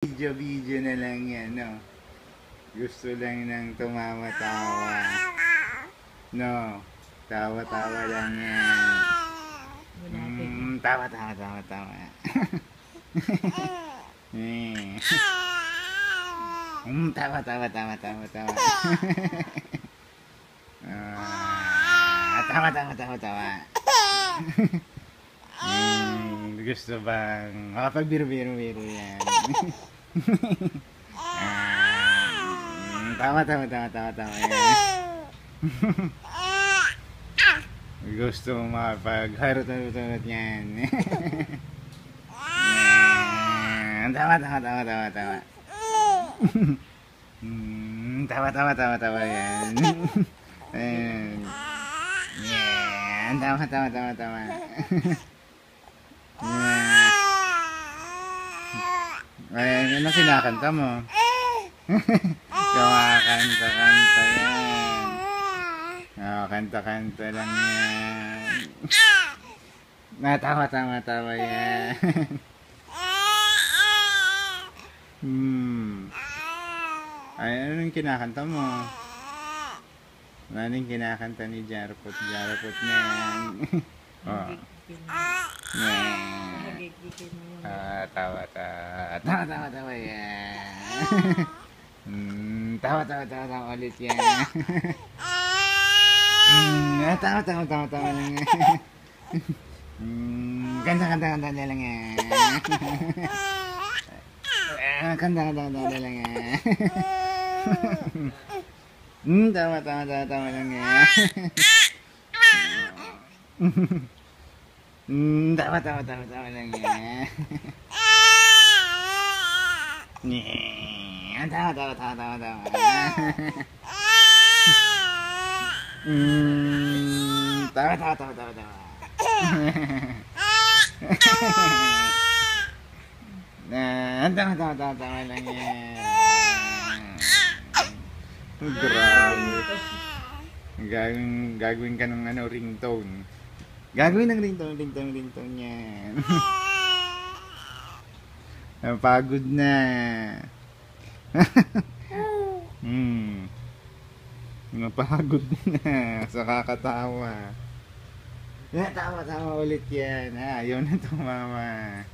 Video na lang yan, no? Gusto lang ng tumama-tawa. No? Tawa-tawa lang yan. Tawa-tawa. Tawa-tawa. Tawa-tawa. Gusto bang makapagbiro-biro yan? Tawa yan. Gusto mo makapagharot-harot yan? Tawa. Tawa yan. Tawa. Ay, ano kinakanta mo? Kanta yan. Kanta lang yan. Tawa yan. Ay, ano yung kinakanta mo? Ano yung kinakanta ni Jarpot? Jarpot na yan. Oh. Tawa yan. Tawa ulit yan. Tawa lang yan. Kanta lang yan. Kanta lang yan. Tawa lang yan. Tawa lang yan. Tawa. Tawa lang yan. Grabe. Gagawin ka ng ringtone. Gagawin ng ringtone yan. Napagod na. Napagod na sa kakatawa. Tawa ulit yan. Ayaw na tumama.